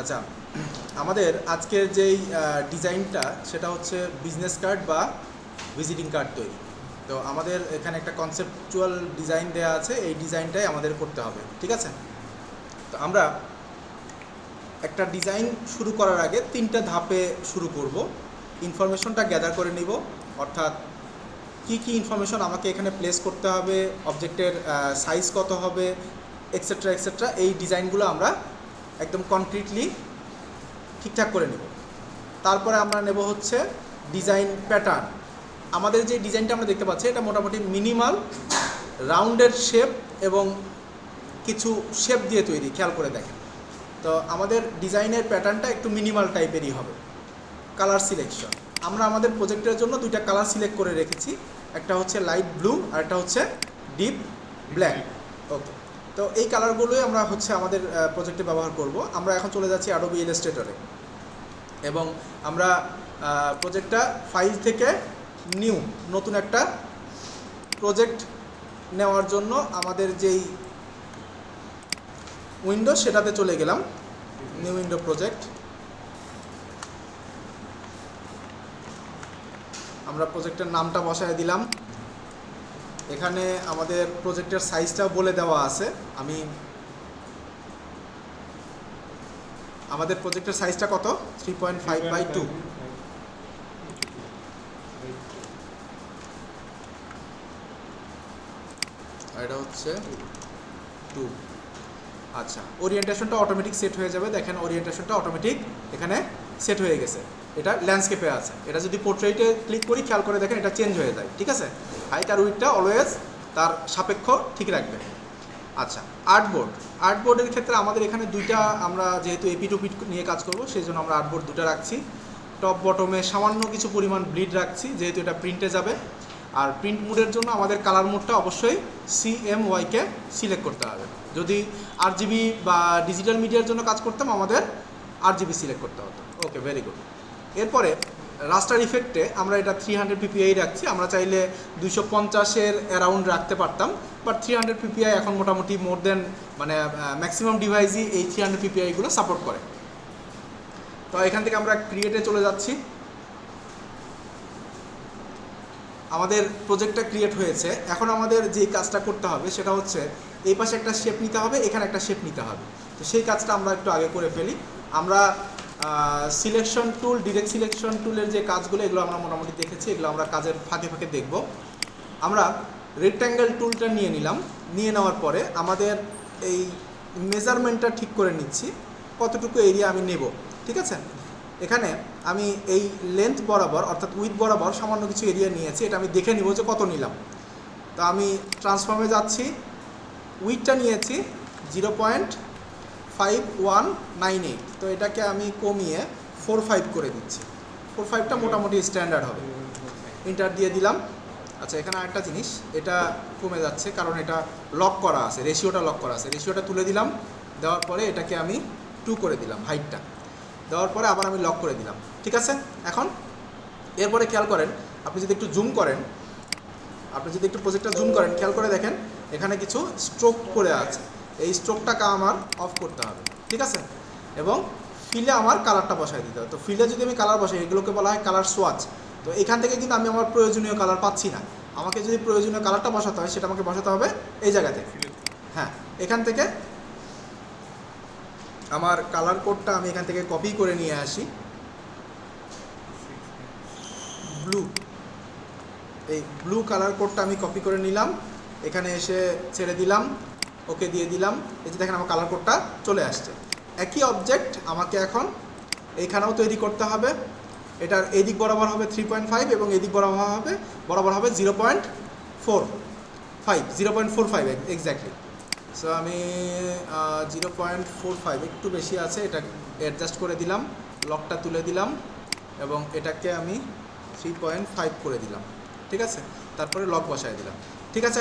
আচ্ছা, আমাদের আজকের যেই ডিজাইনটা সেটা হচ্ছে বিজনেস কার্ড বা ভিজিটিং কার্ড তৈরি। তো আমাদের এখানে একটা কনসেপচুয়াল ডিজাইন দেওয়া আছে, এই ডিজাইনটাই আমাদের করতে হবে, ঠিক আছে? তো আমরা একটা ডিজাইন শুরু করার আগে 3টা ধাপে শুরু করব। ইনফরমেশনটা গ্যাদার করে নিব, অর্থাৎ কি কি ইনফরমেশন আমাকে এখানে প্লেস করতে হবে, অবজেক্টের সাইজ কত হবে, এক্সেট্রা এক্সেট্রা। এই ডিজাইনগুলো আমরা একদম কনক্রিটলি ঠিকঠাক করে নেব। তারপরে আমরা নেব হচ্ছে ডিজাইন প্যাটার্ন। আমাদের যে ডিজাইনটা আমরা দেখতে পাচ্ছি এটা মোটামুটি মিনিমাল রাউন্ডের শেপ এবং কিছু শেপ দিয়ে তৈরি, খেয়াল করে দেখেন। তো আমাদের ডিজাইনের প্যাটার্নটা একটু মিনিমাল টাইপেরই হবে। কালার সিলেকশন, আমরা আমাদের প্রজেক্টের জন্য 2টা কালার সিলেক্ট করে রেখেছি, একটা হচ্ছে লাইট ব্লু আর একটা হচ্ছে ডিপ ব্ল্যাক। ওকে, তো এই কালারগুলোই আমরা হচ্ছে আমাদের প্রজেক্টে ব্যবহার করব। আমরা এখন চলে যাচ্ছি অ্যাডোবি ইলাস্ট্রেটরে এবং আমরা প্রজেক্টটা ফাইল থেকে নতুন একটা প্রজেক্ট নেওয়ার জন্য আমাদের যেই উইন্ডো সেটাতে চলে গেলাম, নিউ উইন্ডো প্রজেক্ট। আমরা প্রজেক্টের নামটা বসায় দিলাম। এখানে আমাদের প্রজেক্টের সাইজটা বলে দেওয়া আছে। আমাদের প্রজেক্টের সাইজটা কত? 3.5/2। এটা হচ্ছে 2। আচ্ছা, ওরিয়েন্টেশনটা অটোমেটিক সেট হয়ে যাবে। দেখেন ওরিয়েন্টেশনটা অটোমেটিক এখানে সেট হয়ে গেছে। এটা ল্যান্ডস্কেপে আছে। এটা যদি পোর্ট্রেটে ক্লিক করি, খেয়াল করে দেখেন এটা চেঞ্জ হয়ে যায়, ঠিক আছে? হাইট আর উইডথটা অলওয়েজ তার সাপেক্ষ ঠিক রাখবে। আচ্ছা, আর্টবোর্ডের ক্ষেত্রে আমাদের এখানে 2টা, আমরা যেহেতু এপি টু পিট নিয়ে কাজ করব সেই জন্য আমরা আর্টবোর্ড 2টা রাখছি। টপ বটমে সামান্য কিছু পরিমাণ ব্লিড রাখছি, যেহেতু এটা প্রিন্টে যাবে। আর প্রিন্ট মোডের জন্য আমাদের কালার মোডটা অবশ্যই CMYকে সিলেক্ট করতে হবে। যদি RGB বা ডিজিটাল মিডিয়ার জন্য কাজ করতাম আমাদের RGB সিলেক্ট করতে হতো। ওকে, ভেরি গুড। এরপরে রাস্টার ইফেক্টে আমরা এটা 300 PPI রাখছি। আমরা চাইলে 250-এর অ্যারাউন্ড রাখতে পারতাম, বাট 300 PPI এখন মোটামুটি মোর দেন, মানে ম্যাক্সিমাম ডিভাইসই এই 300 PPIগুলো সাপোর্ট করে। তো এখান থেকে আমরা ক্রিয়েটে চলে যাচ্ছি। আমাদের প্রজেক্টটা ক্রিয়েট হয়েছে। এখন আমাদের যে কাজটা করতে হবে সেটা হচ্ছে এই পাশে একটা শেপ নিতে হবে, এখানে একটা শেপ নিতে হবে। তো সেই কাজটা আমরা একটু আগে করে ফেলি। আমরা সিলেকশন টুল, ডিরেক্ট সিলেকশন টুলের যে কাজগুলো এগুলো আমরা মোটামুটি দেখেছি, এগুলো আমরা কাজের ফাঁকে ফাঁকে দেখব। আমরা রেক্ট্যাঙ্গেল টুলটা নিয়ে নিলাম। নিয়ে নেওয়ার পরে আমাদের এই মেজারমেন্টটা ঠিক করে নিচ্ছি, কতটুকু এরিয়া আমি নেব, ঠিক আছে? এখানে আমি এই লেন্থ বরাবর অর্থাৎ উইথ বরাবর সামান্য কিছু এরিয়া নিয়েছি, এটা আমি দেখে নিব যে কত নিলাম। তো আমি ট্রান্সফর্মে যাচ্ছি, উইথটা নিয়েছি 0.5198। তো এটাকে আমি কমিয়ে 45 করে দিচ্ছি। 45টা মোটামুটি স্ট্যান্ডার্ড হবে। ইন্টার দিয়ে দিলাম। আচ্ছা, এখানে আরেকটা জিনিস, এটা কমে যাচ্ছে কারণ এটা লক করা আছে, রেশিওটা লক করা আছে। রেশিওটা তুলে দিলাম, দেওয়ার পরে এটাকে আমি 2 করে দিলাম, হাইটটা দেওয়ার পরে আবার আমি লক করে দিলাম, ঠিক আছে? এখন এরপরে খেয়াল করেন, আপনি যদি একটু জুম করেন, আপনি যদি একটু প্রজেক্টটা জুম করেন, খেয়াল করে দেখেন এখানে কিছু স্ট্রোক করে আছে। এই স্ট্রোকটাকে আমার অফ করতে হবে, ঠিক আছে? এবং ফিলে আমার কালারটা বসাই দিতে হবে। তো ফিলে যদি আমি কালার বসাই, এগুলোকে বলা হয় কালার সোয়াচ। তো এখান থেকে কিন্তু আমি আমার প্রয়োজনীয় কালার পাচ্ছি না। আমাকে যদি প্রয়োজনীয় কালারটা বসাতে হয় সেটা আমাকে বসাতে হবে এই জায়গাতে। হ্যাঁ, এখান থেকে আমার কালার কোডটা আমি এখান থেকে কপি করে নিয়ে আসি। ব্লু, এই ব্লু কালার কোডটা আমি কপি করে নিলাম, এখানে এসে ছেড়ে দিলাম, ওকে দিয়ে দিলাম। এই যে দেখেন আমার কালার কোডটা চলে আসছে। একই অবজেক্ট আমাকে এখন এইখানেও তৈরি করতে হবে। এটার এদিক বরাবর হবে 3.5 এবং এদিক বরাবর হবে 0.45 এক্স্যাক্টলি। সো আমি 0.45, একটু বেশি আছে, এটা অ্যাডজাস্ট করে দিলাম, লকটা তুলে দিলাম এবং এটাকে আমি 3.5 করে দিলাম, ঠিক আছে? তারপরে লক বসায় দিলাম, ঠিক আছে?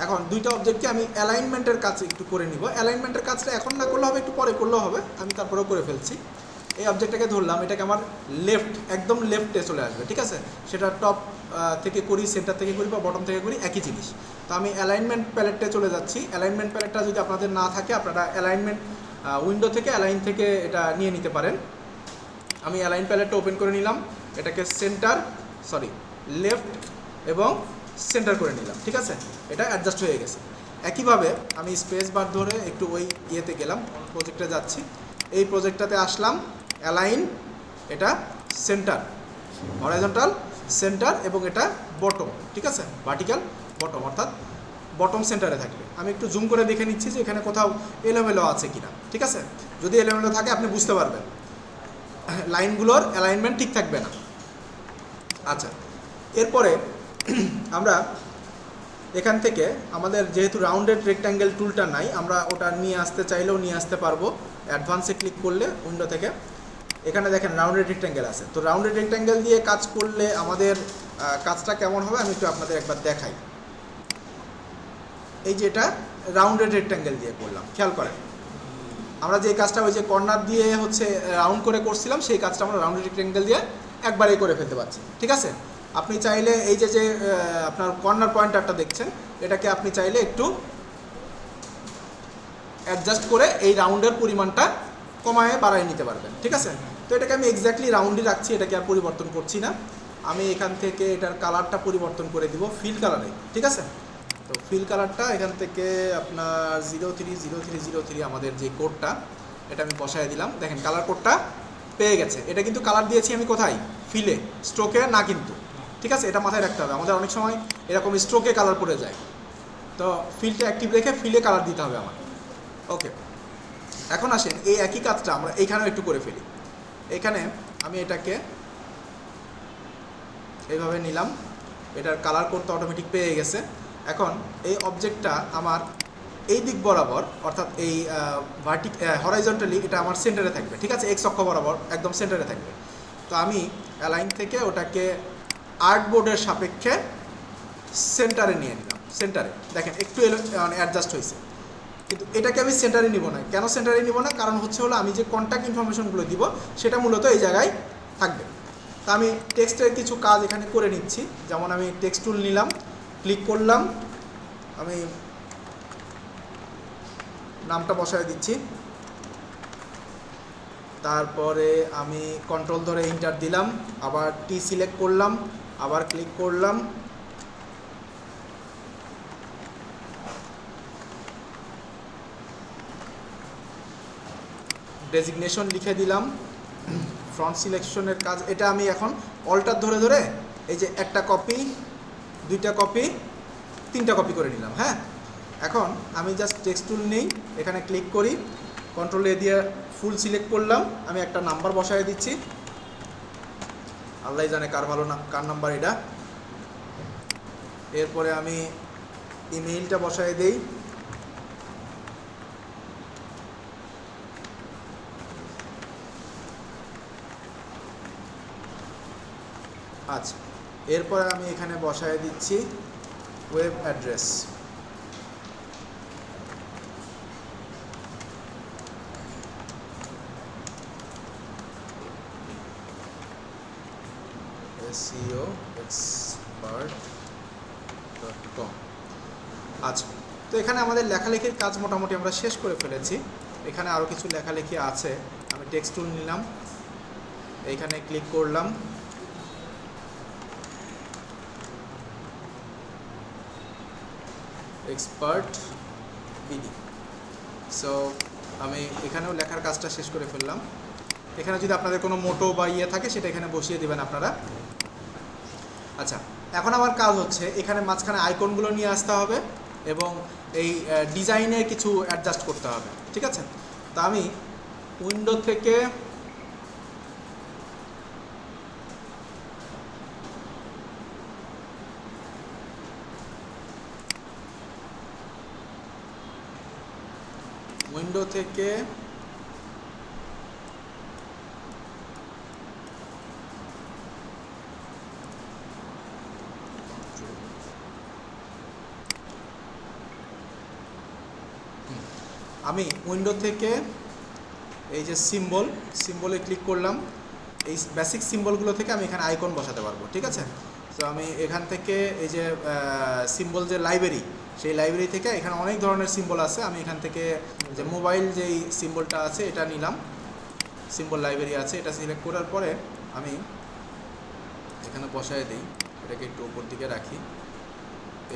এখন 2টা অবজেক্টকে আমি অ্যালাইনমেন্টের কাজ একটু করে নিব। অ্যালাইনমেন্টের কাজটা এখন না করলে হবে, একটু পরে করলেও হবে, আমি তারপরেও করে ফেলছি। এই অবজেক্টটাকে ধরলাম, এটাকে আমার একদম লেফটে চলে আসবে, ঠিক আছে। সেটা টপ থেকে করি, সেন্টার থেকে করি বা বটম থেকে করি, একই জিনিস। তো আমি অ্যালাইনমেন্ট প্যালেটে চলে যাচ্ছি। অ্যালাইনমেন্ট প্যালেটটা যদি আপনাদের না থাকে, আপনারা অ্যালাইনমেন্ট উইন্ডো থেকে অ্যালাইন থেকে এটা নিয়ে নিতে পারেন। আমি অ্যালাইন প্যালেটটা ওপেন করে নিলাম, এটাকে লেফট এবং সেন্টার করে নিলাম, ঠিক আছে। এটা অ্যাডজাস্ট হয়ে গেছে। একইভাবে আমি স্পেস বার ধরে একটু ওই ইয়েতে গেলাম, প্রজেক্টে যাচ্ছি, এই প্রজেক্টটাতে আসলাম, অ্যালাইন, এটা সেন্টার, হরাইজন্টাল সেন্টার, এবং এটা বটম, ঠিক আছে, ভার্টিক্যাল বটম, অর্থাৎ বটম সেন্টারে থাকবে। আমি একটু জুম করে দেখে নিচ্ছি যে এখানে কোথাও এলোমেলো আছে কিনা, ঠিক আছে। যদি এলোমেলো থাকে আপনি বুঝতে পারবেন লাইনগুলোর অ্যালাইনমেন্ট ঠিক থাকবে না। আচ্ছা, এরপরে আমরা এখান থেকে আমাদের যেহেতু রাউন্ডেড রেক্ট্যাঙ্গেল টুলটা নাই, আমরা ওটা নিয়ে আসতে চাইলেও নিয়ে আসতে পারবো। অ্যাডভান্সে ক্লিক করলে উইন্ডো থেকে এখানে দেখেন রাউন্ডেড রেক্ট্যাঙ্গেল আছে। তো রাউন্ডেড রেক্ট্যাঙ্গেল দিয়ে কাজ করলে আমাদের কাজটা কেমন হবে আমি একটু আপনাদের একবার দেখাই। এই যে এটা রাউন্ডেড রেক্ট্যাঙ্গেল দিয়ে করলাম, খেয়াল করেন আমরা যে কাজটা ওই যে কর্নার দিয়ে হচ্ছে রাউন্ড করে করছিলাম, সেই কাজটা আমরা রাউন্ডেড রেক্ট্যাঙ্গেল দিয়ে একবারেই করে ফেলতে পারছি, ঠিক আছে। আপনি চাইলে এই যে আপনার কর্নার পয়েন্টারটা দেখছেন, এটাকে আপনি চাইলে একটু অ্যাডজাস্ট করে এই রাউন্ডের পরিমাণটা কমায় বাড়ায় নিতে পারবেন, ঠিক আছে। তো এটাকে আমি এক্স্যাক্টলি রাউন্ডই রাখছি, এটাকে আর পরিবর্তন করছি না। আমি এখান থেকে এটার কালারটা পরিবর্তন করে দিব ফিল কালারে, ঠিক আছে। তো ফিল কালারটা এখান থেকে আপনার 030303 আমাদের যে কোডটা, এটা আমি বসায় দিলাম। দেখেন কালার কোডটা পেয়ে গেছে। এটা কিন্তু কালার দিয়েছি আমি কোথায়, ফিলে, স্ট্রোকে না কিন্তু, ঠিক আছে। এটা মাথায় রাখতে হবে, আমাদের অনেক সময় এরকম স্ট্রোকে কালার পড়ে যায়। তো ফিলটা অ্যাক্টিভ রেখে ফিলে কালার দিতে হবে আমার। ওকে, এখন আসেন এই একই কাজটা আমরা এইখানেও একটু করে ফেলি। এখানে আমি এটাকে এইভাবে নিলাম, এটার কালার কোডটা অটোমেটিক পেয়ে গেছে। এখন এই অবজেক্টটা আমার এই দিক বরাবর, অর্থাৎ এই হরাইজন্টালি এটা আমার সেন্টারে থাকবে, ঠিক আছে, এক্স অক্ষ বরাবর একদম সেন্টারে থাকবে। তো আমি অ্যালাইন থেকে ওটাকে আর্টবোর্ডের সাপেক্ষে সেন্টারে নিয়ে নিলাম। সেন্টারে দেখেন একটু মানে অ্যাডজাস্ট হয়েছে, কিন্তু এটাকে আমি সেন্টারে নিব না। কেন সেন্টারে নিব না? কারণ হচ্ছে হলো আমি যে কন্ট্যাক্ট ইনফরমেশনগুলো দিব সেটা মূলত এই জায়গায় থাকবে। তা আমি টেক্সটের কিছু কাজ এখানে করে নিচ্ছি। যেমন আমি টেক্সট টুল নিলাম, ক্লিক করলাম, আমি নামটা বসায় দিচ্ছি, তারপরে আমি কন্ট্রোল ধরে এন্টার দিলাম, আবার টি সিলেক্ট করলাম, আবার ক্লিক করলাম, ডেজিগনেশন লিখে দিলাম, ফ্রন্ট সিলেকশনের কাজ এটা আমি এখন অল্টার ধরে ধরে এই যে একটা কপি, দুইটা কপি, তিনটা কপি করে নিলাম। হ্যাঁ, এখন আমি জাস্ট টেক্সট টুল নেই, এখানে ক্লিক করি, কন্ট্রোল এ দিয়ে ফুল সিলেক্ট করলাম, আমি একটা নাম্বার বসায় দিচ্ছি, আল্লাহ জানে কার ভালো না কার নাম্বার এটা। এরপরে আমি ইমেইলটা বসায় দেই, আচ্ছা। এরপরে আমি এখানে বসায় দিচ্ছি ওয়েব অ্যাড্রেস, seoexpert.com। আচ্ছা, তো এখানে আমাদের লেখালেখির কাজ মোটামুটি আমরা শেষ করে ফেলেছি। এখানে আরও কিছু লেখালেখি আছে। আমি টেক্সট টুল নিলাম, এইখানে ক্লিক করলাম, এক্সপার্ট বিডি। সো আমি এখানেও লেখার কাজটা শেষ করে ফেললাম। এখানে যদি আপনাদের কোনো মোটো বা ইয়ে থাকে সেটা এখানে বসিয়ে দেবেন আপনারা। আচ্ছা, এখন আমার কাজ হচ্ছে এখানে মাঝখানে আইকনগুলো নিয়ে আসতে হবে এবং এই ডিজাইনের কিছু অ্যাডজাস্ট করতে হবে, ঠিক আছে। তা আমি উইন্ডো থেকে এই যে সিম্বলে ক্লিক করলাম, এই বেসিক সিম্বলগুলো থেকে আমি এখানে আইকন বসাতে পারবো, ঠিক আছে। তো আমি এখান থেকে এই যে সিম্বল যে লাইব্রেরি, সেই লাইব্রেরি থেকে এখানে অনেক ধরনের সিম্বল আছে, আমি এখান থেকে যে মোবাইল যেই সিম্বলটা আছে এটা নিলাম, সিম্বল লাইব্রেরি আছে, এটা সিলেক্ট করার পরে আমি এখানে বসায় দিই, এটাকে একটু উপর দিকে রাখি,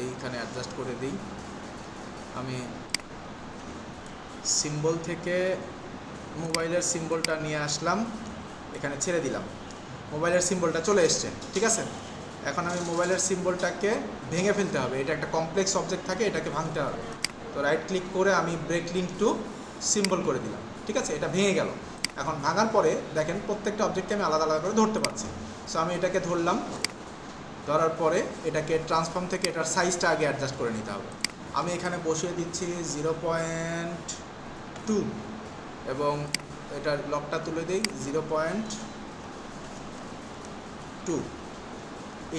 এইখানে অ্যাডজাস্ট করে দিই। আমি সিম্বল থেকে মোবাইলের সিম্বলটা নিয়ে আসলাম, এখানে ছেড়ে দিলাম, মোবাইলের সিম্বলটা চলে এসছে, ঠিক আছে। এখন আমি মোবাইলের সিম্বলটাকে ভেঙে ফেলতে হবে, এটা একটা কমপ্লেক্স অবজেক্ট থাকে, এটাকে ভাঙতে হবে। তো রাইট ক্লিক করে আমি ব্রেক লিঙ্ক টু সিম্বল করে দিলাম, ঠিক আছে, এটা ভেঙে গেল। এখন ভাঙার পরে দেখেন প্রত্যেকটা অবজেক্টকে আমি আলাদা আলাদা করে ধরতে পারছি। সো আমি এটাকে ধরলাম, ধরার পরে এটাকে ট্রান্সফর্ম থেকে এটার সাইজটা আগে অ্যাডজাস্ট করে নিতে হবে। আমি এখানে বসিয়ে দিচ্ছি 0.2 এবং এটার লকটা তুলে দিই 0.2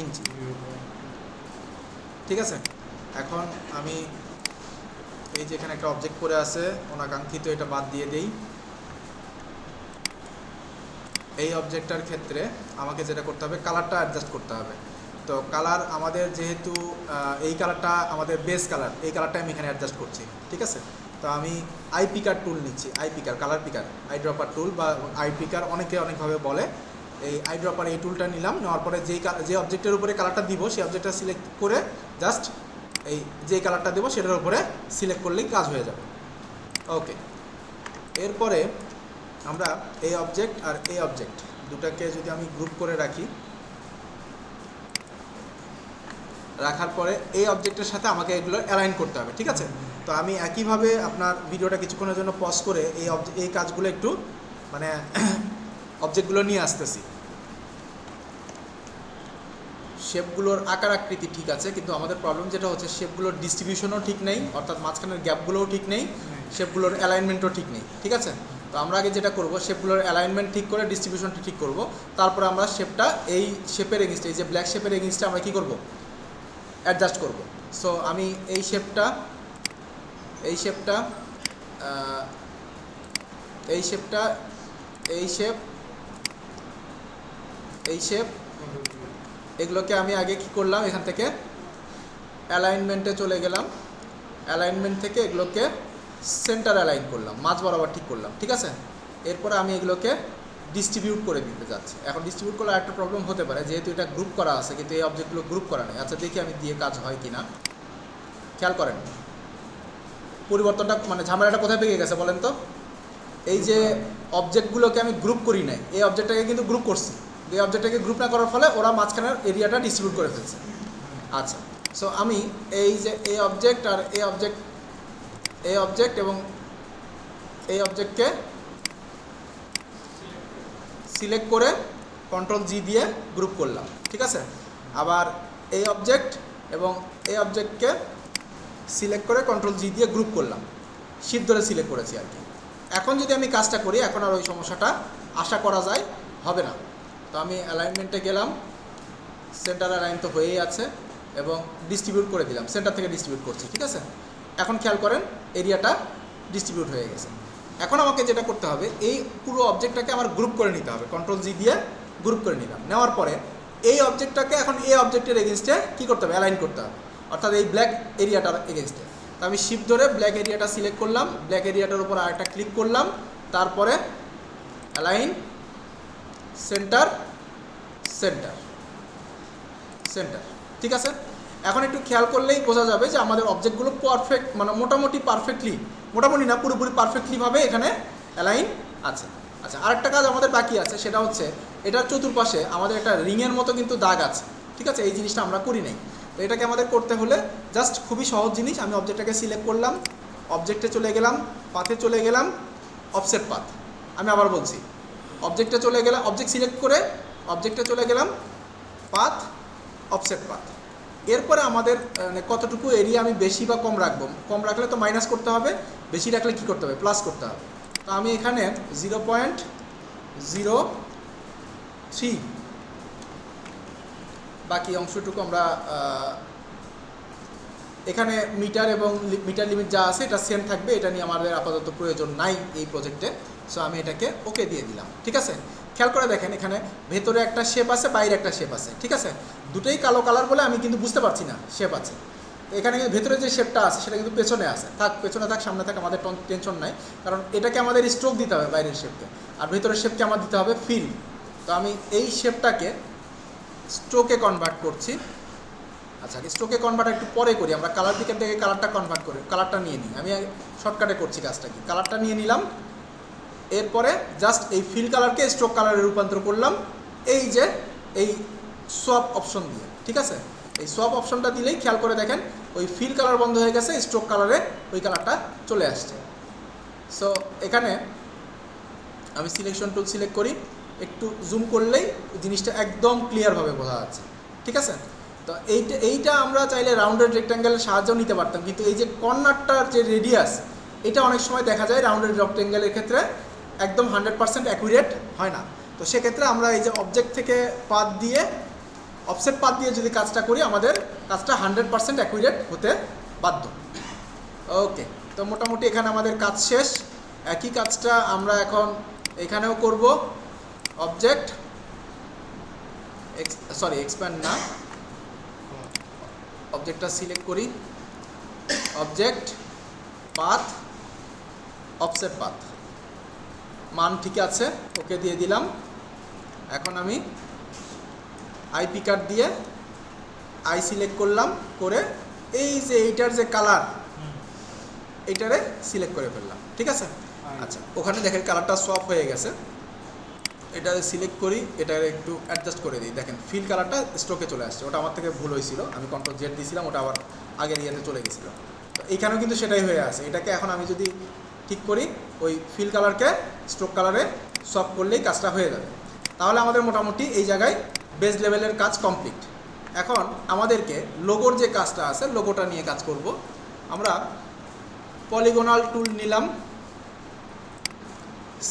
ইঞ্চি, ঠিক আছে। এখন আমি এই যে এখানে একটা অবজেক্ট পড়ে আছে অনাকাঙ্ক্ষিত, এটা বাদ দিয়ে দেই। এই অবজেক্টটার ক্ষেত্রে আমাকে যেটা করতে হবে, কালারটা অ্যাডজাস্ট করতে হবে। তো কালার আমাদের যেহেতু এই কালারটা আমাদের বেস কালার, এই কালারটা আমি এখানে অ্যাডজাস্ট করছি, ঠিক আছে। তো আমি আই পিকার টুল নিচ্ছি, eye picker, colour picker, eyedropper tool বা আই পিকার অনেকে অনেকভাবে বলে। এই আই ড্রপার এই টুলটা নিলাম, নেওয়ার পরে যে অবজেক্টের উপরে কালারটা দিব সেই অবজেক্টটা সিলেক্ট করে জাস্ট এই যে কালারটা দেবো সেটার উপরে সিলেক্ট করলেই কাজ হয়ে যাবে। ওকে, এরপরে আমরা এই অবজেক্ট আর এই অবজেক্ট দুটাকে যদি আমি গ্রুপ করে রাখি, রাখার পরে এই অবজেক্টের সাথে আমাকে এগুলো অ্যালাইন করতে হবে, ঠিক আছে। তো আমি একইভাবে আপনার ভিডিওটা কিছুক্ষণের জন্য পজ করে এই কাজগুলো একটু মানে অবজেক্টগুলো নিয়ে আসতেছি। শেপগুলোর আকার আকৃতি ঠিক আছে, কিন্তু আমাদের প্রবলেম যেটা হচ্ছে শেপগুলোর ডিস্ট্রিবিউশনও ঠিক নেই, অর্থাৎ মাঝখানের গ্যাপগুলোও ঠিক নেই, শেপগুলোর অ্যালাইনমেন্টও ঠিক নেই, ঠিক আছে। তো আমরা আগে যেটা করব, শেপগুলোর অ্যালাইনমেন্ট ঠিক করে ডিস্ট্রিবিউশনটা ঠিক করব, তারপরে আমরা শেপটা এই শেপের এগেইনস্টে, এই যে ব্ল্যাক শেপের এগেইনস্টে আমরা কী করব, অ্যাডজাস্ট করব। সো আমি এই শেপটা এই শেপ এগুলোকে আমি আগে কি করলাম, এখান থেকে অ্যালাইনমেন্টে চলে গেলাম, অ্যালাইনমেন্ট থেকে এগুলোকে সেন্টার অ্যালাইন করলাম, মাঝ বরাবর ঠিক করলাম, ঠিক আছে। এরপরে আমি এগুলোকে ডিস্ট্রিবিউট করে দিতে যাচ্ছি। এখন ডিস্ট্রিবিউট করলে একটা প্রবলেম হতে পারে, যেহেতু এটা গ্রুপ করা আছে কিন্তু এই অবজেক্টগুলো গ্রুপ করা নেই। আচ্ছা দেখি আমি দিয়ে কাজ হয় কিনা, খেয়াল করেন পরিবর্তনটা, মানে ঝামেলাটা কোথায় পেয়ে গেছে বলেন তো। এই যে অবজেক্টগুলোকে আমি গ্রুপ করি নাই, এই অবজেক্টটাকে কিন্তু গ্রুপ করছি, এই অবজেক্টটাকে গ্রুপ না করার ফলে ওরা মাঝখানের এরিয়াটা ডিস্ট্রিবিউট করে ফেলছে। আচ্ছা, সো আমি এই যে এই অবজেক্ট আর এই অবজেক্ট এবং এই অবজেক্টকে সিলেক্ট করে কন্ট্রোল জি দিয়ে গ্রুপ করলাম, ঠিক আছে। আবার এই অবজেক্ট এবং এই অবজেক্টকে সিলেক্ট করে কন্ট্রোল জি দিয়ে গ্রুপ করলাম, শিফট ধরে সিলেক্ট করেছি আর কি। এখন যদি আমি কাজটা করি, এখন আর ওই সমস্যাটা আশা করা যায় হবে না। তো আমি অ্যালাইনমেন্টে গেলাম, সেন্টার অ্যালাইন তো হয়েই আছে এবং ডিস্ট্রিবিউট করে দিলাম, সেন্টার থেকে ডিস্ট্রিবিউট করছি, ঠিক আছে। এখন খেয়াল করেন এরিয়াটা ডিস্ট্রিবিউট হয়ে গেছে। এখন আমাকে যেটা করতে হবে, এই পুরো অবজেক্টটাকে আমার গ্রুপ করে নিতে হবে, কন্ট্রোল জি দিয়ে গ্রুপ করে নিলাম। নেওয়ার পরে এই অবজেক্টটাকে এখন এই অবজেক্টের এগেনস্টে কী করতে হবে, অ্যালাইন করতে হবে, অর্থাৎ এই ব্ল্যাক এরিয়াটার এগেনস্টে। তো আমি শিফট ধরে ব্ল্যাক এরিয়াটা সিলেক্ট করলাম, ব্ল্যাক এরিয়াটার উপর আরেকটা ক্লিক করলাম, তারপরে অ্যালাইন সেন্টার সেন্টার সেন্টার, ঠিক আছে। এখন একটু খেয়াল করলেই বোঝা যাবে যে আমাদের অবজেক্টগুলো পারফেক্ট, মানে মোটামুটি পারফেক্টলি, মোটামুটি না পুরোপুরি পারফেক্টলিভাবে এখানে অ্যালাইন আছে। আচ্ছা, আরেকটা কাজ আমাদের বাকি আছে, সেটা হচ্ছে এটার চতুর্পাশে আমাদের একটা রিংয়ের মতো কিন্তু দাগ আছে, ঠিক আছে। এই জিনিসটা আমরা করি নাই, তো এটাকে আমাদের করতে হলে জাস্ট খুবই সহজ জিনিস। আমি অবজেক্টটাকে সিলেক্ট করলাম, অবজেক্টে চলে গেলাম, পাথে চলে গেলাম, অফসেট পাথ। আমি আবার বলছি, অবজেক্টে চলে গেলাম, অবজেক্ট সিলেক্ট করে অবজেক্টে চলে গেলাম, পাথ, অফসেট পাথ। এরপরে আমাদের কতটুকু এরিয়া আমি বেশি বা কম রাখবো, কম রাখলে তো মাইনাস করতে হবে, বেশি রাখলে কী করতে হবে, প্লাস করতে হবে। তো আমি এখানে 0.03 বাকি অংশটুকু আমরা এখানে মিটার এবং মিটার লিমিট যা আছে এটা সেম থাকবে, এটা নিয়ে আমাদের আপাতত প্রয়োজন নাই এই প্রজেক্টে। তো সো আমি এটাকে ওকে দিয়ে দিলাম। ঠিক আছে, খেয়াল করে দেখেন এখানে ভেতরে একটা শেপ আছে, বাইরে একটা শেপ আছে। ঠিক আছে, দুটোই কালো কালার বলে আমি কিন্তু বুঝতে পারছি না শেপ আছে। এখানে কিন্তু ভেতরে যে শেপটা আছে সেটা কিন্তু পেছনে আছে, থাক পেছনে থাক সামনে থাক, আমাদের টেনশন নাই, কারণ এটাকে আমাদের স্ট্রোক দিতে হবে বাইরের শেপকে, আর ভেতরের শেপকে আমার দিতে হবে ফিল। তো আমি এই শেপটাকে স্ট্রোকে কনভার্ট করছি। আচ্ছা, স্ট্রোকে কনভার্ট একটু পরে করি, আমরা কালার পিকার থেকে কালারটা কনভার্ট করি, কালারটা নিয়ে নিই। আমি শর্টকাটে করছি কাজটা, কি কালারটা নিয়ে নিলাম, এরপরে জাস্ট এই ফিল কালারকে স্ট্রোক কালারে রূপান্তর করলাম এই যে এই সোয়াপ অপশন দিয়ে। ঠিক আছে, এই সোয়াপ অপশনটা দিলেই খেয়াল করে দেখেন ওই ফিল কালার বন্ধ হয়ে গেছে, স্ট্রোক কালারে ওই কালারটা চলে আসছে। সো এখানে আমি সিলেকশন টুল সিলেক্ট করি, একটু জুম করলেই জিনিসটা একদম ক্লিয়ারভাবে বোঝা যাচ্ছে। ঠিক আছে, তো এইটা আমরা চাইলে রাউন্ডেড রেক্ট্যাঙ্গেলের সাহায্যও নিতে পারতাম, কিন্তু এই যে কর্নারটার যে রেডিয়াস, এটা অনেক সময় দেখা যায় রাউন্ডেড রেক্ট্যাঙ্গেলের ক্ষেত্রে একদম 100% অ্যাকুরেট হয় না। তো সেক্ষেত্রে আমরা এই যে অবজেক্ট থেকে পাথ দিয়ে, অফসেট পাথ দিয়ে যদি কাজটা করি, আমাদের কাজটা 100% অ্যাকুরেট হতে বাধ্য। ওকে, তো মোটামুটি এখানে আমাদের কাজ শেষ। একই কাজটা আমরা এখন এখানেও করব। অবজেক্ট এক্সপ্যান্ড না, অবজেক্টটা সিলেক্ট করি, অবজেক্ট পাথ, অফসেট পাথ, মান ঠিক আছে, ওকে দিয়ে দিলাম। এখন আমি আইপি কার্ড দিয়ে আই সিলেক্ট করলাম, করে এই যে এইটার যে কালার, এইটারে সিলেক্ট করে ফেললাম। ঠিক আছে, আচ্ছা ওখানে দেখেন কালারটা সোয়াপ হয়ে গেছে, এটা সিলেক্ট করি, এটা একটু অ্যাডজাস্ট করে দিই, দেখেন ফিল কালারটা স্ট্রোকে চলে আসছে। ওটা আমার থেকে ভুল হয়েছিল, আমি কন্ট্রোল জেড দিয়েছিলাম, ওটা আবার আগের ইয়েতে চলে গেছিলো। তো এইখানেও কিন্তু সেটাই হয়ে আছে। এটাকে এখন আমি যদি ঠিক করি, ওই ফিল কালারকে স্ট্রোক কালারে সোয়াপ করলেই কাজটা হয়ে যাবে। তাহলে আমাদের মোটামুটি এই জায়গায় বেস লেভেলের কাজ কমপ্লিট। এখন আমাদেরকে লোগোর যে কাজটা আছে, লোগোটা নিয়ে কাজ করব। আমরা পলিগোনাল টুল নিলাম,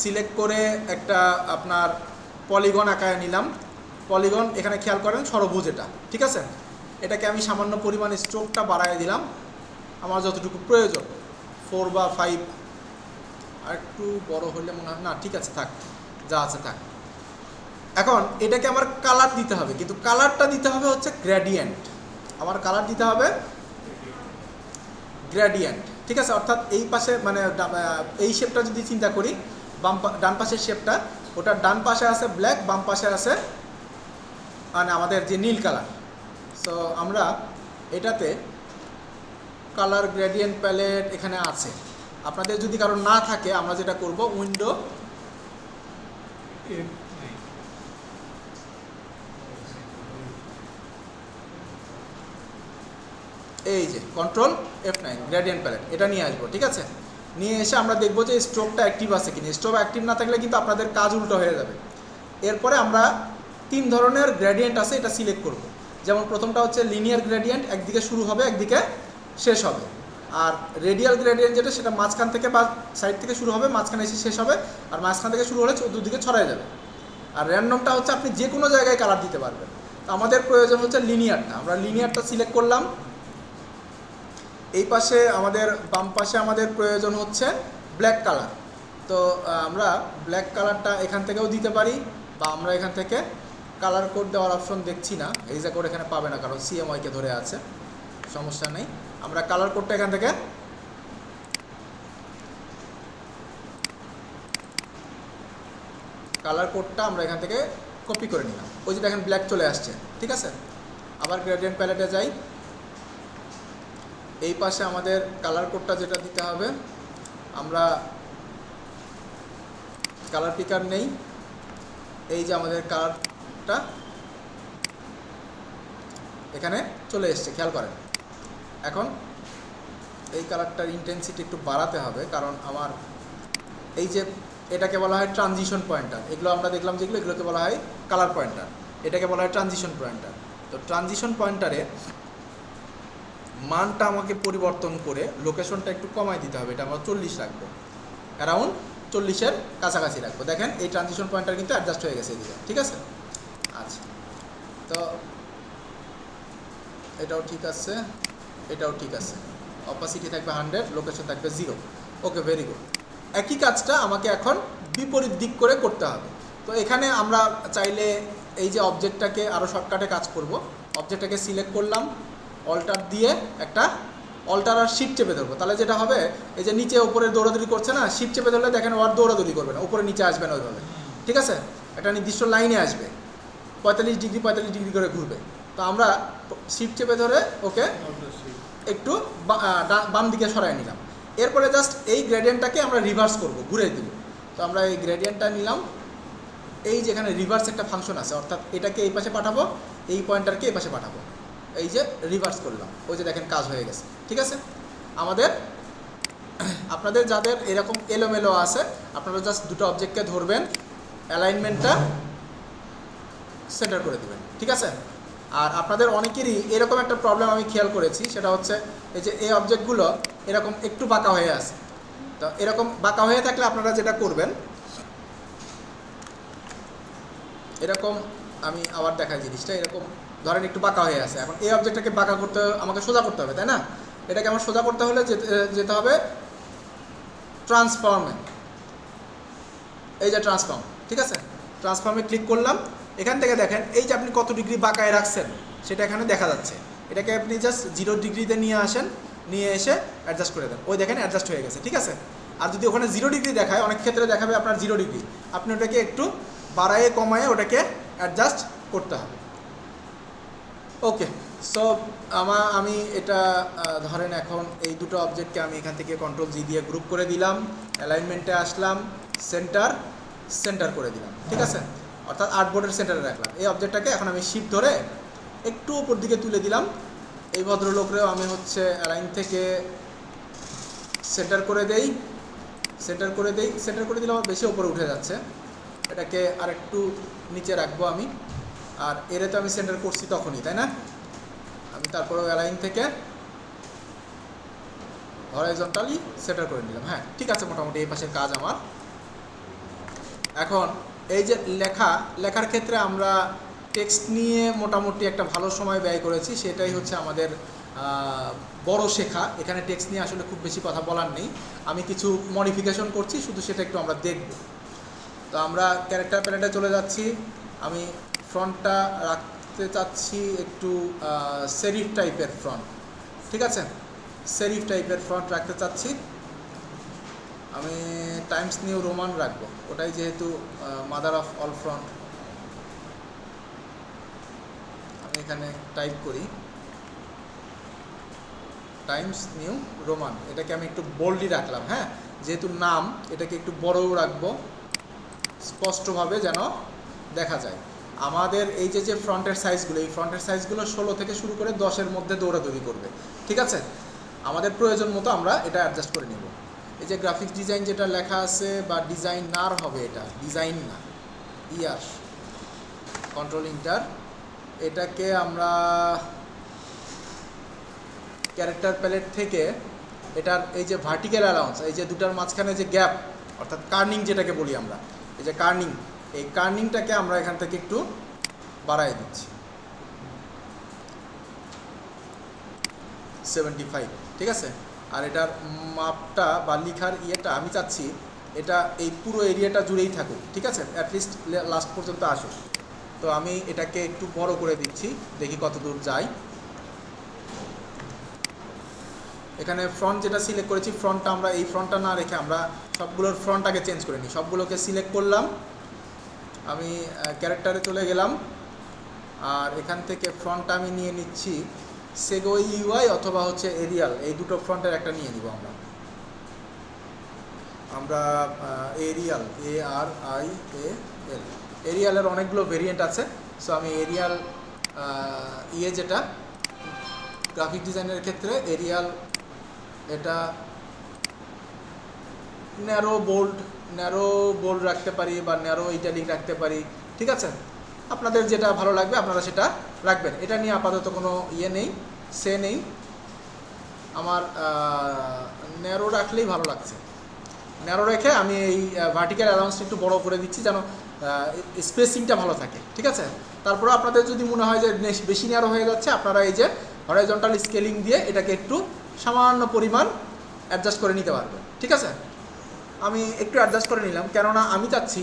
সিলেক্ট করে একটা আপনার পলিগন আঁকায় নিলাম। পলিগন এখানে খেয়াল করেন ষড়ভুজ এটা। ঠিক আছে, এটাকে আমি সামান্য পরিমাণে স্ট্রোকটা বাড়ায় দিলাম আমার যতটুকু প্রয়োজন, 4 বা 5, আর একটু বড় হলে মনে হয় না, ঠিক আছে থাক, যা আছে থাক। এখন এটাকে আমার কালার দিতে হবে, কিন্তু কালারটা দিতে হবে হচ্ছে গ্রেডিয়েন্ট। আমার কালার দিতে হবে গ্রেডিয়েন্ট। ঠিক আছে, অর্থাৎ এই পাশে মানে এই শেপটা যদি চিন্তা করি, ডান পাশের শেপটা, ওটার ডান পাশে আছে ব্ল্যাক, বাম পাশে আছে মানে আমাদের যে নীল কালার। সো আমরা এটাতে কালার গ্রেডিয়েন্ট প্যালেট এখানে আছে। আপনাদের যদি কারো না থাকে, আমরা যেটা করব, উইন্ডো এই যে কন্ট্রোল F9 গ্রেডিয়েন্ট প্যালেট, এটা নিয়ে আসবো। ঠিক আছে, নিয়ে এসে আমরা দেখবো যে স্ট্রোকটা অ্যাক্টিভ আছে কিনা। স্ট্রোক অ্যাক্টিভ না থাকলে কিন্তু আপনাদের কাজ উল্টো হয়ে যাবে। এরপরে আমরা 3 ধরনের গ্রেডিয়েন্ট আছে, এটা সিলেক্ট করব। যেমন প্রথমটা হচ্ছে লিনিয়ার গ্রেডিয়েন্ট, একদিকে শুরু হবে একদিকে শেষ হবে। আর রেডিয়াল গ্রেডিয়েন্ট যেটা, সেটা মাঝখান থেকে বা সাইড থেকে শুরু হবে, মাঝখানে এসে শেষ হবে, আর মাঝখান থেকে শুরু হলে দুদিকে ছড়ায় যাবে। আর র্যান্ডমটা হচ্ছে আপনি যে কোনো জায়গায় কালার দিতে পারবেন। তো আমাদের প্রয়োজন হচ্ছে লিনিয়ারটা, আমরা লিনিয়ারটা সিলেক্ট করলাম। এই পাশে আমাদের বাম পাশে আমাদের প্রয়োজন হচ্ছে ব্ল্যাক কালার। তো আমরা ব্ল্যাক কালারটা এখান থেকেও দিতে পারি, বা আমরা এখান থেকে কালার কোড দেওয়ার অপশন দেখছি না, এই যে কোড এখানে পাবে না, কারণ CMYকে ধরে আছে, সমস্যা নেই। আমরা কালার কোডটা এখান থেকে আমরা এখান থেকে কপি করে নিলাম। ওই যে দেখেন ব্ল্যাক চলে আসছে। ঠিক আছে, আবার গ্রেডিয়েন্ট প্যালেটে যাই। এই পাশে আমাদের কালার কোডটা যেটা দিতে হবে, আমরা কালার পিকার নেই, এই যে আমাদের কালারটা এখানে চলে এসছে, খেয়াল করেন। এখন এই কালারটার ইন্টেন্সিটি একটু বাড়াতে হবে, কারণ আমার এই যে এটাকে বলা হয় ট্রানজিশন পয়েন্টার, এগুলো আমরা দেখলাম যেগুলো, এগুলোকে বলা হয় কালার পয়েন্টার, এটাকে বলা হয় ট্রানজিশন পয়েন্টার। তো ট্রানজিশন পয়েন্টারে মানটা আমাকে পরিবর্তন করে লোকেশনটা একটু কমায় দিতে হবে। এটা আমরা 40 রাখবো, অ্যারাউন্ড 40-এর কাছাকাছি রাখবো। দেখেন এই ট্রানজিশন পয়েন্টার কিন্তু অ্যাডজাস্ট হয়ে গেছে এদিকে। ঠিক আছে, আচ্ছা, তো এটাও ঠিক আছে, এটাও ঠিক আছে। অপাসিটি থাকবে 100, লোকেশন থাকবে 0। ওকে, ভেরি গুড। একই কাজটা আমাকে এখন বিপরীত দিক করে করতে হবে। তো এখানে আমরা চাইলে এই যে অবজেক্টটাকে আরও শর্টকাটে কাজ করব, অবজেক্টটাকে সিলেক্ট করলাম, অল্টার দিয়ে একটা অল্টার আর শিফট চেপে ধরবো, তাহলে যেটা হবে এই যে নিচে উপরে দৌড়াদৌড়ি করছে না, শিফট চেপে ধরলে দেখেন ও আর দৌড়াদৌড়ি করবে না, উপরে নিচে আসবে না ওইভাবে, ঠিক আছে, একটা নির্দিষ্ট লাইনে আসবে, 45 ডিগ্রি করে ঘুরবে। তো আমরা শিফট চেপে ধরে ওকে একটু বাম দিকে সরাই নিলাম। এরপরে জাস্ট এই গ্রেডিয়েন্টটাকে আমরা রিভার্স করব, ঘুরে দিব। তো আমরা এই গ্রেডিয়েন্টটা নিলাম, এই যেখানে রিভার্স একটা ফাংশন আছে, অর্থাৎ এটাকে এই পাশে পাঠাবো, এই পয়েন্টারকে এই পাশে পাঠাবো, এই যে রিভার্স করলাম, ওই যে দেখেন কাজ হয়ে গেছে, ঠিক আছে। আমাদের আপনাদের যাদের এরকম এলোমেলো আছে, আপনারা জাস্ট দুটো অবজেক্টকে ধরবেন, অ্যালাইনমেন্টটা সেন্টার করে দেবেন, ঠিক আছে। আর আপনাদের অনেকেরই এরকম একটা প্রবলেম আমি খেয়াল করেছি, সেটা হচ্ছে এই যে এই অবজেক্টগুলো এরকম একটু বাঁকা হয়ে আছে। তো এরকম বাঁকা হয়ে থাকলে আপনারা যেটা করবেন, এরকম আমি আবার দেখাই জিনিসটা, এরকম ধরেন একটু বাঁকা হয়ে আছে, এখন এই অবজেক্টটাকে বাঁকা করতে আমাকে সোজা করতে হবে, তাই না? এটাকে আমার সোজা করতে হলে যেতে হবে ট্রান্সফর্মে, এই যে ট্রান্সফর্ম, ঠিক আছে। ট্রান্সফর্মে ক্লিক করলাম, এখান থেকে দেখেন এই যে আপনি কত ডিগ্রি বাঁকায় রাখছেন সেটা এখানে দেখা যাচ্ছে। এটাকে আপনি জাস্ট 0 ডিগ্রিতে নিয়ে আসেন, নিয়ে এসে অ্যাডজাস্ট করে দেন, ওই দেখেন অ্যাডজাস্ট হয়ে গেছে, ঠিক আছে। আর যদি ওখানে 0 ডিগ্রি দেখায়, অনেক ক্ষেত্রে দেখাবে আপনার 0 ডিগ্রি, আপনি ওটাকে একটু বাড়ায়ে কমায়ে ওটাকে অ্যাডজাস্ট করতে হবে। ওকে, সো আমি এটা ধরেন এখন এই দুটো অবজেক্টকে আমি এখান থেকে কন্ট্রোল জি দিয়ে গ্রুপ করে দিলাম, অ্যালাইনমেন্টে আসলাম, সেন্টার করে দিলাম, ঠিক আছে, অর্থাৎ আর্টবোর্ডের সেন্টারে রাখলাম। এই অবজেক্টটাকে এখন আমি শিফট ধরে একটু উপর দিকে তুলে দিলাম। এই ভদ্রলোকরেও আমি হচ্ছে অ্যালাইন থেকে সেন্টার করে দিলে আমার বেশি উপরে উঠে যাচ্ছে, এটাকে আর একটু নিচে রাখবো আমি। আর এরে তো আমি সেন্টার করছি তখনই, তাই না? আমি তারপরেও অ্যালাইন থেকে হরাইজন্টালি সেন্টার করে নিলাম। হ্যাঁ, ঠিক আছে, মোটামুটি এই পাশের কাজ আমার। এখন এই যে লেখার ক্ষেত্রে আমরা টেক্সট নিয়ে মোটামুটি একটা ভালো সময় ব্যয় করেছি, সেটাই হচ্ছে আমাদের বড় শেখা। এখানে টেক্সট নিয়ে আসলে খুব বেশি কথা বলার নেই, আমি কিছু মডিফিকেশন করছি, শুধু সেটা একটু আমরা দেখব। তো আমরা ক্যারেক্টার প্যালেটে চলে যাচ্ছি, আমি ফ্রন্টটা রাখতে চাচ্ছি একটু সেরিফ টাইপের ফ্রন্ট, ঠিক আছে, সেরিফ টাইপের ফ্রন্ট রাখতে চাচ্ছি। আমি টাইমস নিউ রোমান রাখবো, ওটাই যেহেতু মাদার অফ অল ফ্রন্ট। আমি এখানে টাইপ করি টাইমস নিউ রোমান, এটাকে আমি একটু বোল্ডই রাখলাম। হ্যাঁ, যেহেতু নাম, এটাকে একটু বড়ও রাখবো, স্পষ্টভাবে যেন দেখা যায়। আমাদের এই যে ফ্রন্টের সাইজগুলো, এই ফ্রন্টের সাইজগুলো 16 থেকে শুরু করে 10-এর মধ্যে দৌড়াদৌড়ি করবে, ঠিক আছে। আমাদের প্রয়োজন মতো আমরা এটা অ্যাডজাস্ট করে নেব। এই যে গ্রাফিক্স ডিজাইন যেটা লেখা আছে, বা ডিজাইনার হবে, এটা ডিজাইন না, ইয়ার, কন্ট্রোল ইন্টার, এটাকে আমরা ক্যারেক্টার প্যালেট থেকে এটার এই যে ভার্টিক্যাল অ্যালাউন্স, এই যে দুটার মাঝখানে যে গ্যাপ, অর্থাৎ কার্নিং যেটাকে বলি আমরা, এই যে কার্নিং, এই কার্নিংটাকে আমরা এখান থেকে একটু বাড়াই দিচ্ছি 75, ঠিক আছে। আর এটার মাপটা বা লিখার ইয়েটা আমি চাচ্ছি এটা এই পুরো এরিয়াটা জুড়েই থাকুক, ঠিক আছে, অ্যাটলিস্ট লাস্ট পর্যন্ত আসুক। তো আমি এটাকে একটু বড় করে দিচ্ছি, দেখি কত দূর যায়। এখানে ফ্রন্ট যেটা সিলেক্ট করেছি, ফ্রন্টটা আমরা এই ফ্রন্টটা না রেখে আমরা সবগুলোর ফ্রন্ট আগে চেঞ্জ করে নিই। সবগুলোকে সিলেক্ট করলাম, আমি ক্যারেক্টারে চলে গেলাম, আর এখান থেকে ফ্রন্টটা আমি নিয়ে নিচ্ছি সেগোই ইউআই অথবা হচ্ছে এরিয়াল, এই দুটো ফ্রন্টের একটা নিয়ে নিব আমরা এরিয়াল, ARIAL, এরিয়ালের অনেকগুলো ভেরিয়েন্ট আছে। সো আমি এরিয়াল যেটা গ্রাফিক ডিজাইনের ক্ষেত্রে এরিয়াল, এটা ন্যারো বোল্ড রাখতে পারি, বা ন্যারো ইটালিক রাখতে পারি, ঠিক আছে। আপনাদের যেটা ভালো লাগবে আপনারা সেটা রাখবেন, এটা নিয়ে আপাতত কোনো নেই, নেই। আমার ন্যারো রাখলেই ভালো লাগছে। ন্যারো রেখে আমি এই ভার্টিক্যাল অ্যালাউন্সটা একটু বড় করে দিচ্ছি, যেন স্পেসিংটা ভালো থাকে, ঠিক আছে। তারপরে আপনাদের যদি মনে হয় যে বেশি ন্যারো হয়ে যাচ্ছে, আপনারা এই যে হরাইজন্টাল স্কেলিং দিয়ে এটাকে একটু সামান্য পরিমাণ অ্যাডজাস্ট করে নিতে পারবেন, ঠিক আছে। আমি একটু অ্যাডজাস্ট করে নিলাম, কেননা আমি চাচ্ছি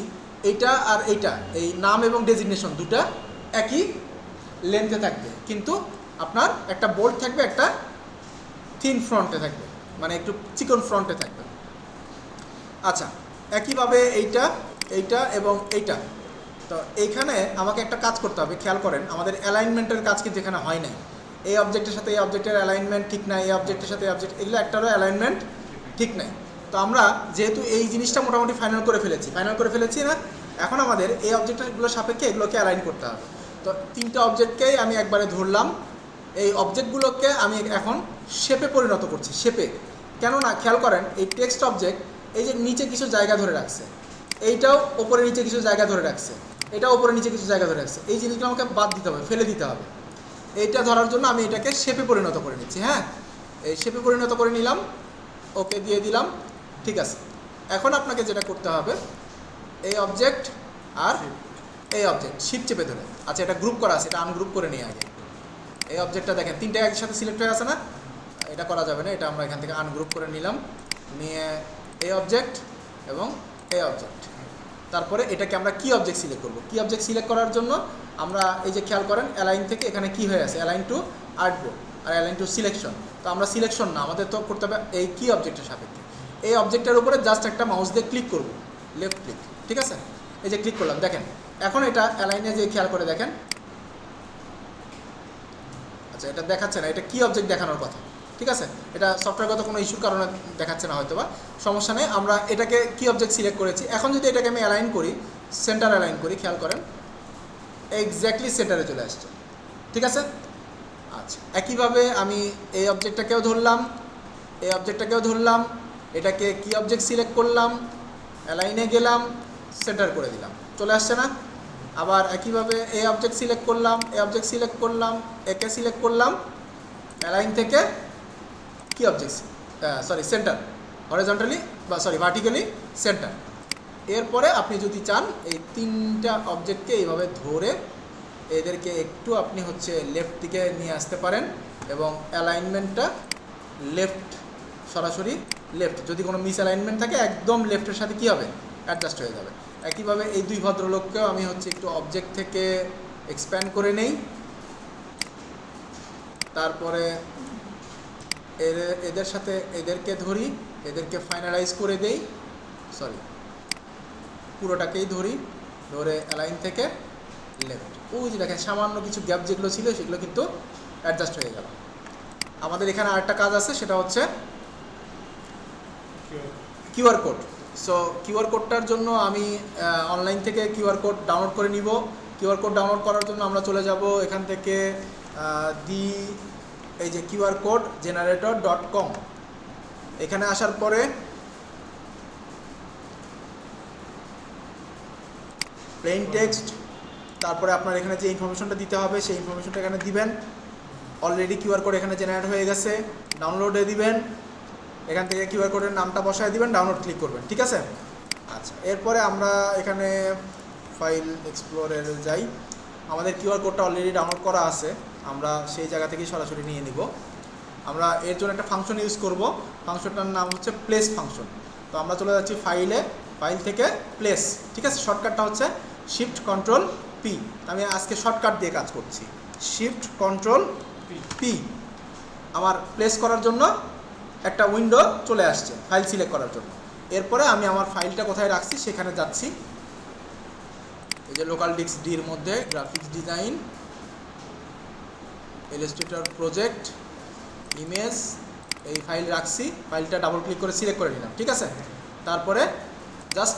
এইটা আর এইটা, এই নাম এবং ডেজিগনেশন দুটা একই লেন্থে থাকবে, কিন্তু আপনার একটা বোল্ড থাকবে, একটা থিন ফ্রন্টে থাকবে, মানে একটু চিকন ফ্রন্টে থাকবে। আচ্ছা, একইভাবে এইটা, এইটা এবং এইটা। তো এইখানে আমাকে একটা কাজ করতে হবে, খেয়াল করেন আমাদের অ্যালাইনমেন্টের কাজ কিন্তু এখানে হয় নাই। এই অবজেক্টের সাথে এই অবজেক্টের অ্যালাইনমেন্ট ঠিক নাই, এই অবজেক্টের সাথে এই অবজেক্ট, এগুলো একটারও অ্যালাইনমেন্ট ঠিক নাই। তো আমরা যেহেতু এই জিনিসটা মোটামুটি ফাইনাল করে ফেলেছি না, এখন আমাদের এই অবজেক্টগুলোর সাপেক্ষে এগুলোকে অ্যালাইন করতে হবে। তো তিনটা অবজেক্টকেই আমি একবারে ধরলাম, এই অবজেক্টগুলোকে আমি এখন শেপে পরিণত করছি, শেপে। কেননা খেয়াল করেন এই টেক্সট অবজেক্ট এই যে নিচে কিছু জায়গা ধরে রাখছে, এইটাও ওপরে নিচে কিছু জায়গা ধরে রাখছে, এটাও ওপরে নিচে কিছু জায়গা ধরে রাখছে, এই জিনিসগুলো আমাকে বাদ দিতে হবে, ফেলে দিতে হবে। এইটা ধরার জন্য আমি এটাকে শেপে পরিণত করে নিচ্ছি। হ্যাঁ, এই শেপে পরিণত করে নিলাম, ওকে দিয়ে দিলাম, ঠিক আছে। এখন আপনাকে যেটা করতে হবে, এই অবজেক্ট আর এই অবজেক্ট শিফট চেপে ধরে, আচ্ছা এটা গ্রুপ করা আছে, এটা আনগ্রুপ করে নিয়ে আগে। এই অবজেক্টটা দেখেন তিনটা একসাথে সিলেক্ট হয়ে আছে না, এটা করা যাবে না, এটা আমরা এখান থেকে আনগ্রুপ করে নিলাম, নিয়ে এই অবজেক্ট এবং এই অবজেক্ট। তারপরে এটাকে আমরা কি অবজেক্ট সিলেক্ট করব, কি অবজেক্ট সিলেক্ট করার জন্য আমরা এই যে খেয়াল করেন অ্যালাইন থেকে এখানে কি হয়ে আছে, অ্যালাইন টু আর্টবোর্ড আর অ্যালাইন টু সিলেকশন। তো আমরা সিলেকশন না, আমাদের তো করতে হবে এই কি অবজেক্টের সাপেক্ষে। এই অবজেক্টের উপরে জাস্ট একটা মাউস দিয়ে ক্লিক করব, লেফট ক্লিক, ঠিক আছে। এই যে ক্লিক করলাম, দেখেন এখন এটা অ্যালাইনে যে খেয়াল করে দেখেন, আচ্ছা এটা দেখাচ্ছে না, এটা কি অবজেক্ট দেখানোর কথা, ঠিক আছে। এটা সফটওয়্যারগত কোনো ইস্যুর কারণে দেখাচ্ছে না হয়তো বা, সমস্যা নেই। আমরা এটাকে কি অবজেক্ট সিলেক্ট করেছি, এখন যদি এটাকে আমি অ্যালাইন করি, সেন্টার অ্যালাইন করি, খেয়াল করেন এক্স্যাক্টলি সেন্টারে চলে আসছে, ঠিক আছে। আচ্ছা, একইভাবে আমি এই অবজেক্টটাকেও ধরলাম, এই অবজেক্টটাকেও ধরলাম, এটাকে কি অবজেক্ট সিলেক্ট করলাম, অ্যালাইনে গেলাম, সেন্টার করে দিলাম, চলে আসছে না। আবার একইভাবে এই অবজেক্ট সিলেক্ট করলাম, এই অবজেক্ট সিলেক্ট করলাম, একে সিলেক্ট করলাম, অ্যালাইন থেকে কি অবজেক্ট, সেন্টার, হরিজন্টালি বা ভার্টিক্যালি সেন্টার। এরপরে আপনি যদি চান এই তিনটা অবজেক্টকে এইভাবে ধরে এদেরকে একটু আপনি লেফট দিকে নিয়ে আসতে পারেন এবং অ্যালাইনমেন্টটা লেফট, সরাসরি লেফট। যদি কোনো মিস অ্যালাইনমেন্ট থাকে একদম লেফটের সাথে কী হবে, অ্যাডজাস্ট হয়ে যাবে। একইভাবে এই দুই ভদ্রলোককেও আমি একটু অবজেক্ট থেকে এক্সপ্যান্ড করে নেই, তারপরে এদের সাথে এদেরকে ধরি, এদেরকে ফাইনালাইজ করে দেই, পুরোটাকেই ধরি, ধরে অ্যালাইন থেকে লেফট। ওই যে দেখেন সামান্য কিছু গ্যাপ যেগুলো ছিল সেগুলো কিন্তু অ্যাডজাস্ট হয়ে গেল। আমাদের এখানে আরেকটা কাজ আছে, সেটা হচ্ছে কিউআর কোড। সো কিউআর কোডটার জন্য আমি অনলাইন থেকে কিউআর কোড ডাউনলোড করে নিব। কিউআর কোড ডাউনলোড করার জন্য আমরা চলে যাব এখান থেকে এই যে কিউআর কোড জেনারেটর.com, এখানে আসার পরে প্লেন টেক্সট, তারপরে আপনার এখানে যে ইনফরমেশনটা দিতে হবে সেই ইনফরমেশনটা এখানে দিবেন। অলরেডি কিউআর কোড এখানে জেনারেট হয়ে গেছে, ডাউনলোডে দিবেন, এখান থেকে কিউআর কোডের নামটা বসায় দিবেন, ডাউনলোড ক্লিক করবেন, ঠিক আছে। আচ্ছা, এরপরে আমরা এখানে ফাইল এক্সপ্লোরে যাই, আমাদের কিউআর কোডটা অলরেডি ডাউনলোড করা আছে, আমরা সেই জায়গা থেকেই সরাসরি নিয়ে নিব। আমরা এর জন্য একটা ফাংশন ইউজ করব, ফাংশনটার নাম হচ্ছে প্লেস ফাংশন। তো আমরা চলে যাচ্ছি ফাইলে, ফাইল থেকে প্লেস, ঠিক আছে। শর্টকাটটা হচ্ছে শিফট কন্ট্রোল পি, আমি আজকে শর্টকাট দিয়ে কাজ করছি, শিফট কন্ট্রোল পি। আমার প্লেস করার জন্য একটা উইন্ডো চলে আসছে ফাইল সিলেক্ট করার জন্য। এরপরে আমি আমার ফাইলটা কোথায় রাখছি সেখানে যাচ্ছি, এই যে লোকাল ডিস্ক ডির মধ্যে graphics design, Illustrator project, image, এই ফাইল রাখছি, ফাইলটা ডাবল ক্লিক করে সিলেক্ট করে নিলাম, ঠিক আছে। তারপরে জাস্ট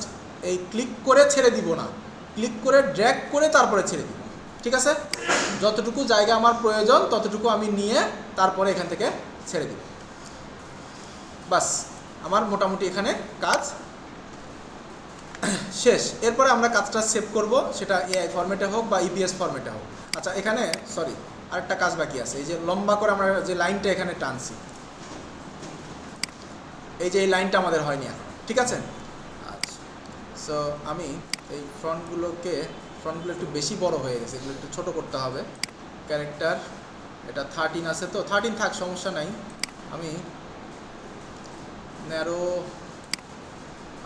এই ক্লিক করে ছেড়ে দিব না, ক্লিক করে ড্র্যাগ করে তারপরে ছেড়ে দিব, ঠিক আছে। যতটুকু জায়গা আমার প্রয়োজন ততটুকু আমি নিয়ে তারপরে এখান থেকে ছেড়ে দিব, বাস আমার মোটামুটি এখানে কাজ শেষ। এরপরে আমরা কাজটা সেভ করব, সেটা এআই ফরম্যাটে হোক বা ইপিএস ফরম্যাটে হোক। আচ্ছা, এখানে আরেকটা কাজ বাকি আছে, এই যে লম্বা করে আমরা যে লাইনটা এখানে টানছি, এই যে এই লাইনটা আমাদের হয়নি এখন, ঠিক আছে। আচ্ছা, সো আমি এই ফ্রন্টগুলো একটু বেশি বড় হয়ে গেছে, এগুলো একটু ছোট করতে হবে। ক্যারেক্টার এটা 13 আছে, তো 13 থাক, সমস্যা নাই। আমি ন্যারো,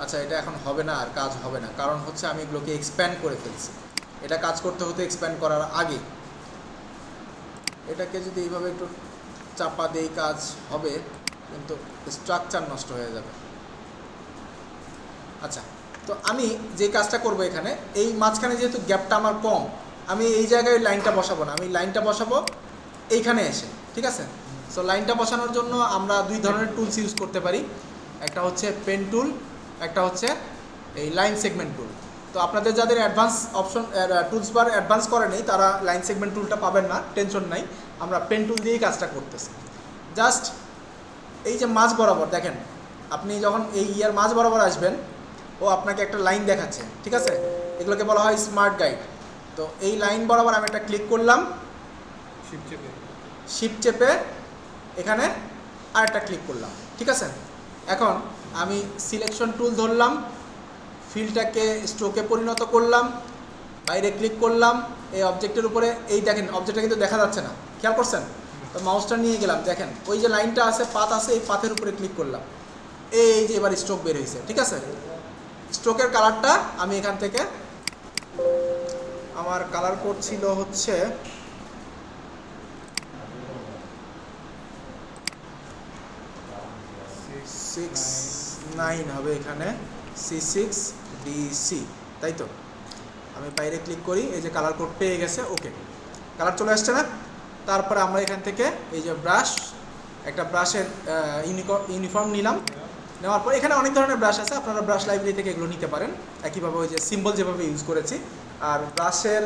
আচ্ছা এটা এখন হবে না, আর কাজ হবে না, কারণ হচ্ছে আমি এগুলোকে এক্সপ্যান্ড করে ফেলছি। এটা কাজ করতে হতে এক্সপ্যান্ড করার আগে। এটাকে যদি এইভাবে একটু চাপা দেই কাজ হবে, কিন্তু স্ট্রাকচার নষ্ট হয়ে যাবে। আচ্ছা, তো আমি যে কাজটা করব এখানে, এই মাঝখানে যেহেতু গ্যাপটা আমার কম, আমি এই জায়গায় লাইনটা বসাবো না, আমি লাইনটা বসাবো এইখানে এসে, ঠিক আছে? সো লাইনটা বসানোর জন্য আমরা দুই ধরনের টুলস ইউজ করতে পারি। একটা হচ্ছে পেন টুল, একটা হচ্ছে এই লাইন সেগমেন্ট টুল। তো আপনাদের যাদের অ্যাডভান্স অপশন টুলস বার অ্যাডভান্স করে নেই, তারা লাইন সেগমেন্ট টুলটা পাবেন না, টেনশন নাই, আমরা পেন টুল দিয়েই কাজটা করতেছি। জাস্ট এই যে মাঝ বরাবর দেখেন, আপনি যখন এই ইয়ার মাঝ বরাবর আসবেন, ও আপনাকে একটা লাইন দেখাচ্ছে, ঠিক আছে? এগুলোকে বলা হয় স্মার্ট গাইড। তো এই লাইন বরাবর আমি একটা ক্লিক করলাম, শিফট চেপে এখানে আরেকটা ক্লিক করলাম, ঠিক আছে? এখন আমি সিলেকশন টুল ধরলাম, ফিলটাকে স্ট্রোকে পরিণত করলাম, বাইরে ক্লিক করলাম এই অবজেক্টের উপরে। এই দেখেন অবজেক্টটা কিন্তু দেখা যাচ্ছে না, খেয়াল করছেন? তো মাউসটা নিয়ে গেলাম, দেখেন ওই যে লাইনটা আছে, পাথ আছে, এই পাথের উপরে ক্লিক করলাম, এই যে এবার স্ট্রোক বের হয়েছে, ঠিক আছে? স্ট্রোকের কালারটা আমি এখান থেকে, আমার কালার কোড ছিল হচ্ছে 69 হবে এখানে, C6DC, তাই তো? আমি বাইরে ক্লিক করি, এই যে কালার কোড পেয়ে গেছে, ওকে, কালার চলে আসছে না? তারপরে আমরা এখান থেকে এই যে ব্রাশ, একটা ব্রাশের ইউনিফর্ম নিলাম, নেওয়ার পর এখানে অনেক ধরনের ব্রাশ আছে, আপনারা ব্রাশ লাইব্রেরি থেকে এগুলো নিতে পারেন। একইভাবে ওই যে সিম্বল যেভাবে ইউজ করেছি, আর ব্রাশের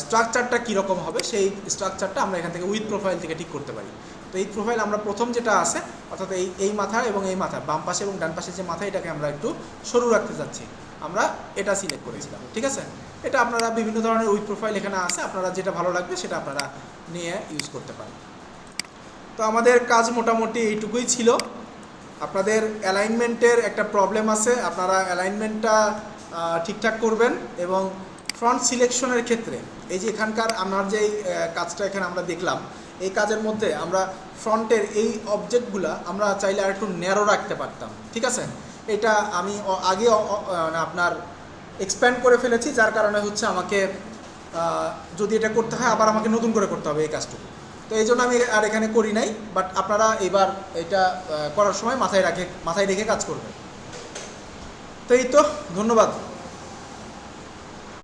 স্ট্রাকচারটা কীরকম হবে সেই স্ট্রাকচারটা আমরা এখান থেকে উইথ প্রোফাইল থেকে ঠিক করতে পারি। তো এই প্রোফাইল আমরা প্রথম যেটা আছে, অর্থাৎ এই মাথা এবং এই মাথা, বাম পাশে এবং ডান পাশে যে মাথা, এটাকে আমরা একটু সরু রাখতে যাচ্ছি, আমরা এটা সিলেক্ট করেছিলাম, ঠিক আছে? এটা আপনারা বিভিন্ন ধরনের উইথ প্রোফাইল এখানে আছে, আপনারা যেটা ভালো লাগবে সেটা আপনারা নিয়ে ইউজ করতে পারেন। তো আমাদের কাজ মোটামুটি এইটুকুই ছিল। আপনাদের অ্যালাইনমেন্টের একটা প্রবলেম আছে, আপনারা অ্যালাইনমেন্টটা ঠিকঠাক করবেন। এবং ফ্রন্ট সিলেকশনের ক্ষেত্রে এই যে এখানকার আমার যেই কাজটা এখানে আমরা দেখলাম, এই কাজের মধ্যে আমরা ফ্রন্টের এই অবজেক্টগুলো আমরা চাইলে আর একটু ন্যারো রাখতে পারতাম, ঠিক আছে? এটা আমি আগে আপনার এক্সপ্যান্ড করে ফেলেছি, যার কারণে হচ্ছে আমাকে যদি এটা করতে হয় আবার আমাকে নতুন করে করতে হবে এই কাজটুকু। তো এই জন্য আমি আর এখানে করি নাই, বাট আপনারা এবার এটা করার সময় মাথায় রেখে কাজ করবেন। তো এই তো, ধন্যবাদ।